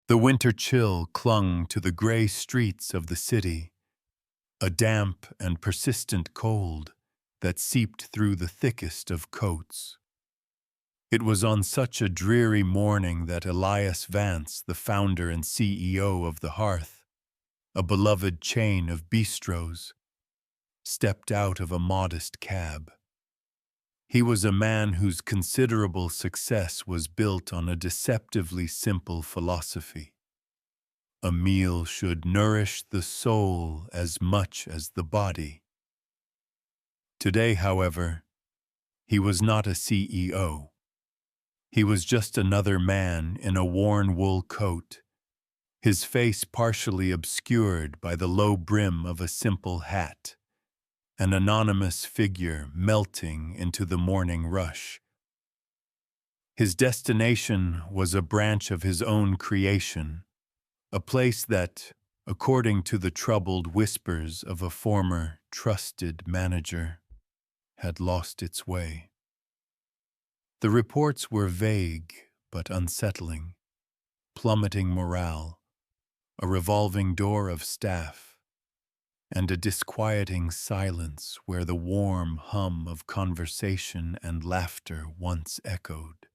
The winter chill clung to the gray streets of the city, a damp and persistent cold that seeped through the thickest of coats. It was on such a dreary morning that Elias Vance, the founder and CEO of the Hearth, a beloved chain of bistros, stepped out of a modest cab. He was a man whose considerable success was built on a deceptively simple philosophy. A meal should nourish the soul as much as the body. Today, however, he was not a CEO. He was just another man in a worn wool coat, his face partially obscured by the low brim of a simple hat, an anonymous figure melting into the morning rush. His destination was a branch of his own creation, a place that, according to the troubled whispers of a former trusted manager, had lost its way. The reports were vague but unsettling, plummeting morale, a revolving door of staff, and a disquieting silence where the warm hum of conversation and laughter once echoed.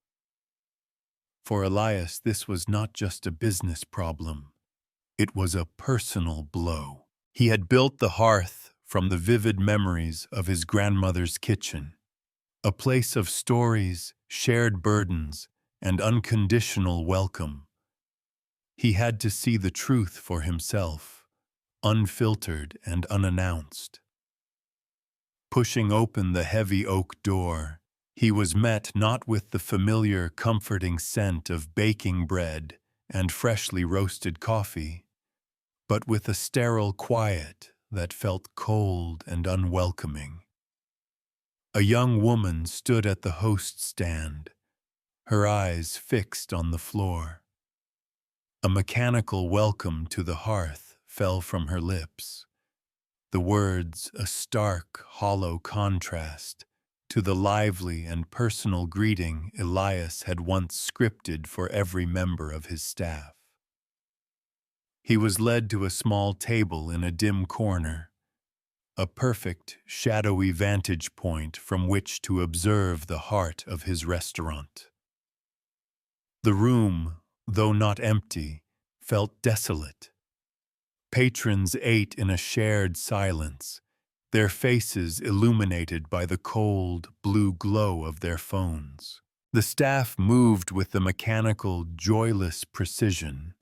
For Elias, this was not just a business problem. It was a personal blow. He had built the Hearth from the vivid memories of his grandmother's kitchen, a place of stories, shared burdens, and unconditional welcome. He had to see the truth for himself, unfiltered and unannounced. Pushing open the heavy oak door, he was met not with the familiar, comforting scent of baking bread and freshly roasted coffee, but with a sterile quiet that felt cold and unwelcoming. A young woman stood at the host stand, her eyes fixed on the floor. A mechanical welcome to the Hearth fell from her lips, the words a stark, hollow contrast to the lively and personal greeting Elias had once scripted for every member of his staff. He was led to a small table in a dim corner, a perfect, shadowy vantage point from which to observe the heart of his restaurant. The room, though not empty, felt desolate. Patrons ate in a shared silence, their faces illuminated by the cold, blue glow of their phones. The staff moved with the mechanical, joyless precision,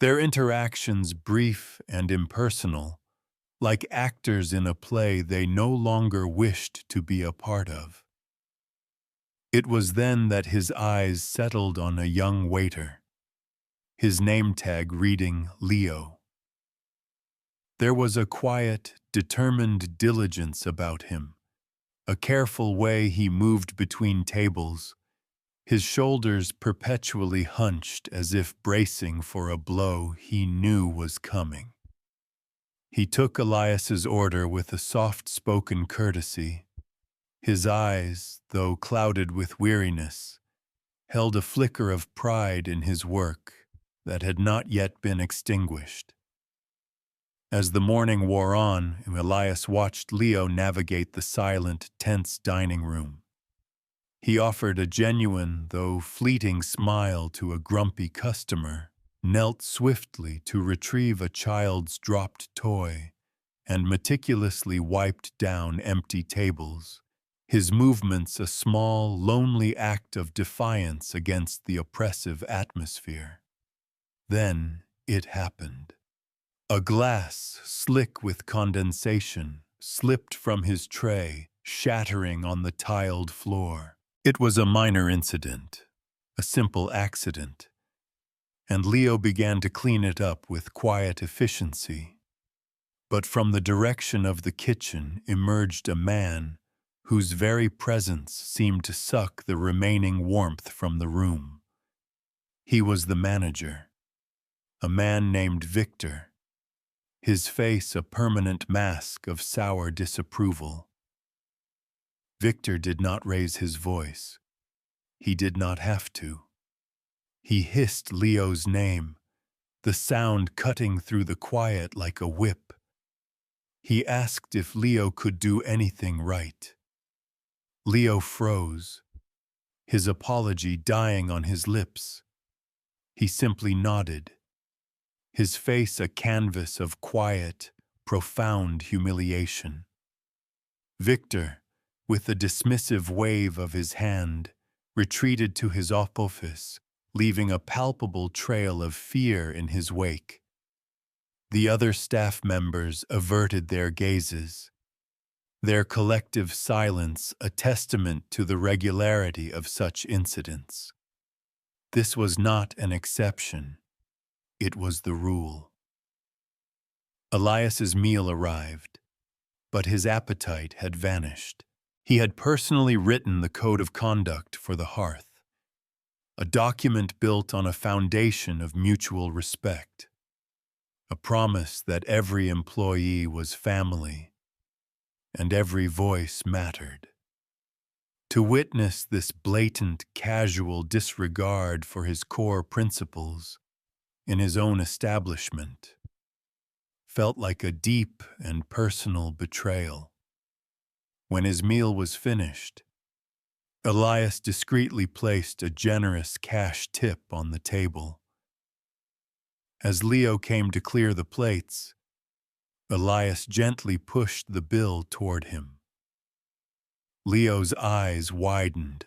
their interactions brief and impersonal, like actors in a play they no longer wished to be a part of. It was then that his eyes settled on a young waiter, his name tag reading Leo. There was a quiet, determined diligence about him, a careful way he moved between tables, his shoulders perpetually hunched as if bracing for a blow he knew was coming. He took Elias's order with a soft-spoken courtesy. His eyes, though clouded with weariness, held a flicker of pride in his work that had not yet been extinguished. As the morning wore on, Elias watched Leo navigate the silent, tense dining room. He offered a genuine, though fleeting smile to a grumpy customer, knelt swiftly to retrieve a child's dropped toy, and meticulously wiped down empty tables, his movements a small, lonely act of defiance against the oppressive atmosphere. Then it happened. A glass, slick with condensation, slipped from his tray, shattering on the tiled floor. It was a minor incident, a simple accident, and Leo began to clean it up with quiet efficiency. But from the direction of the kitchen emerged a man whose very presence seemed to suck the remaining warmth from the room. He was the manager, a man named Victor, his face a permanent mask of sour disapproval. Victor did not raise his voice. He did not have to. He hissed Leo's name, the sound cutting through the quiet like a whip. He asked if Leo could do anything right. Leo froze, his apology dying on his lips. He simply nodded, his face a canvas of quiet, profound humiliation. Victor, with a dismissive wave of his hand, retreated to his office, leaving a palpable trail of fear in his wake. The other staff members averted their gazes, their collective silence a testament to the regularity of such incidents. This was not an exception, it was the rule. Elias's meal arrived, but his appetite had vanished. He had personally written the code of conduct for the hearth, a document built on a foundation of mutual respect, a promise that every employee was family and every voice mattered. To witness this blatant, casual disregard for his core principles in his own establishment felt like a deep and personal betrayal. When his meal was finished, Elias discreetly placed a generous cash tip on the table. As Leo came to clear the plates, Elias gently pushed the bill toward him. Leo's eyes widened,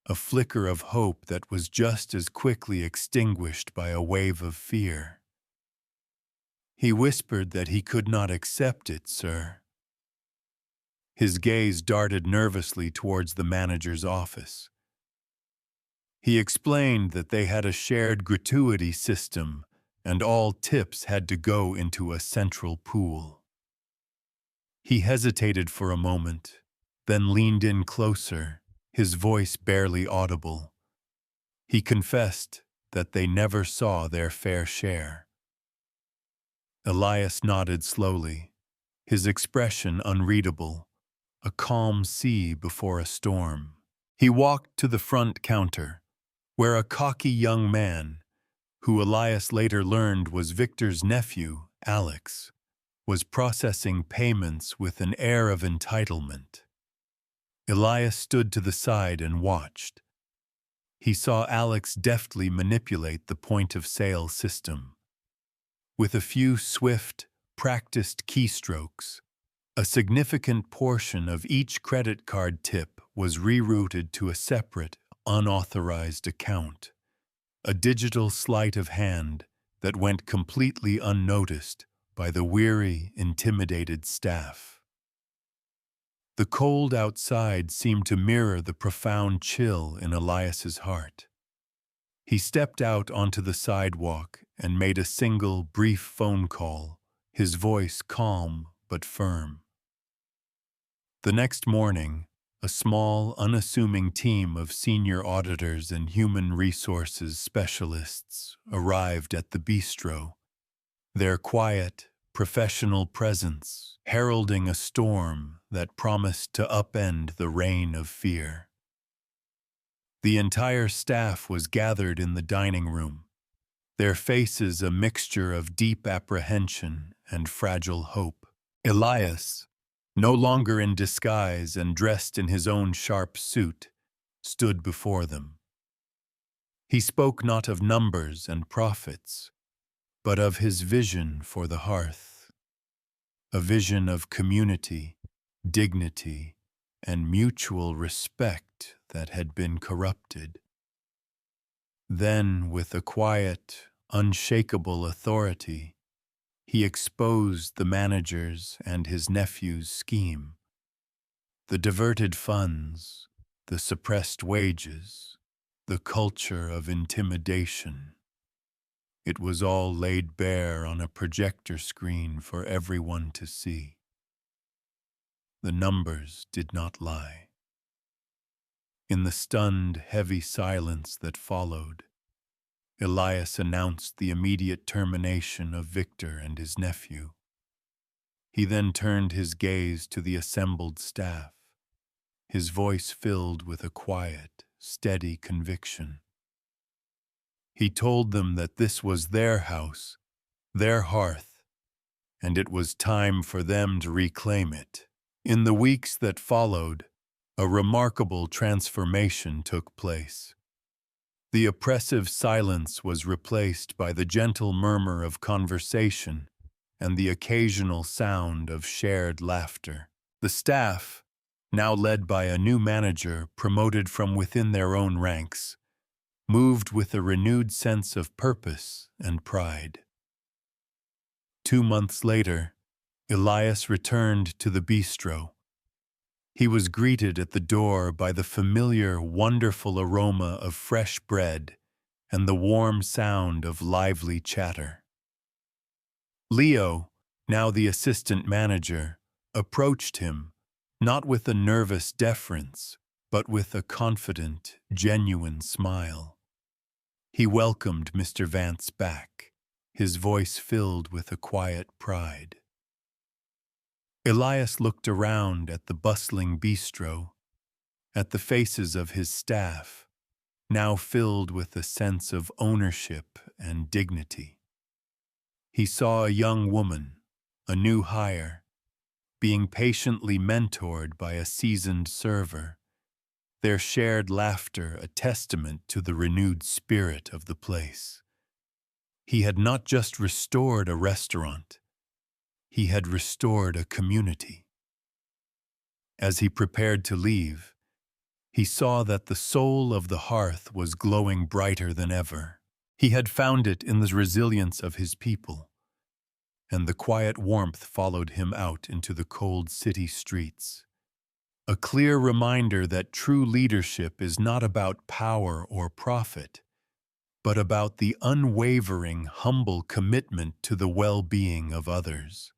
a flicker of hope that was just as quickly extinguished by a wave of fear. He whispered that he could not accept it, sir. His gaze darted nervously towards the manager's office. He explained that they had a shared gratuity system and all tips had to go into a central pool. He hesitated for a moment, then leaned in closer, his voice barely audible. He confessed that they never saw their fair share. Elias nodded slowly, his expression unreadable, a calm sea before a storm. He walked to the front counter, where a cocky young man, who Elias later learned was Victor's nephew, Alex, was processing payments with an air of entitlement. Elias stood to the side and watched. He saw Alex deftly manipulate the point-of-sale system. With a few swift, practiced keystrokes, a significant portion of each credit card tip was rerouted to a separate, unauthorized account, a digital sleight of hand that went completely unnoticed by the weary, intimidated staff. The cold outside seemed to mirror the profound chill in Elias's heart. He stepped out onto the sidewalk and made a single, brief phone call, his voice calm but firm. The next morning, a small, unassuming team of senior auditors and human resources specialists arrived at the bistro, their quiet, professional presence heralding a storm that promised to upend the reign of fear. The entire staff was gathered in the dining room, their faces a mixture of deep apprehension and fragile hope. Elias, no longer in disguise and dressed in his own sharp suit, stood before them. He spoke not of numbers and profits, but of his vision for the hearth, a vision of community, dignity, and mutual respect that had been corrupted. Then, with a quiet, unshakable authority, he exposed the manager's and his nephew's scheme. The diverted funds, the suppressed wages, the culture of intimidation. It was all laid bare on a projector screen for everyone to see. The numbers did not lie. In the stunned, heavy silence that followed, Elias announced the immediate termination of Victor and his nephew. He then turned his gaze to the assembled staff, his voice filled with a quiet, steady conviction. He told them that this was their house, their hearth, and it was time for them to reclaim it. In the weeks that followed, a remarkable transformation took place. The oppressive silence was replaced by the gentle murmur of conversation and the occasional sound of shared laughter. The staff, now led by a new manager promoted from within their own ranks, moved with a renewed sense of purpose and pride. 2 months later, Elias returned to the bistro. He was greeted at the door by the familiar, wonderful aroma of fresh bread and the warm sound of lively chatter. Leo, now the assistant manager, approached him, not with a nervous deference, but with a confident, genuine smile. He welcomed Mr. Vance back, his voice filled with a quiet pride. Elias looked around at the bustling bistro, at the faces of his staff, now filled with a sense of ownership and dignity. He saw a young woman, a new hire, being patiently mentored by a seasoned server, their shared laughter a testament to the renewed spirit of the place. He had not just restored a restaurant, he had restored a community. As he prepared to leave, he saw that the soul of the hearth was glowing brighter than ever. He had found it in the resilience of his people, and the quiet warmth followed him out into the cold city streets. A clear reminder that true leadership is not about power or profit, but about the unwavering, humble commitment to the well-being of others.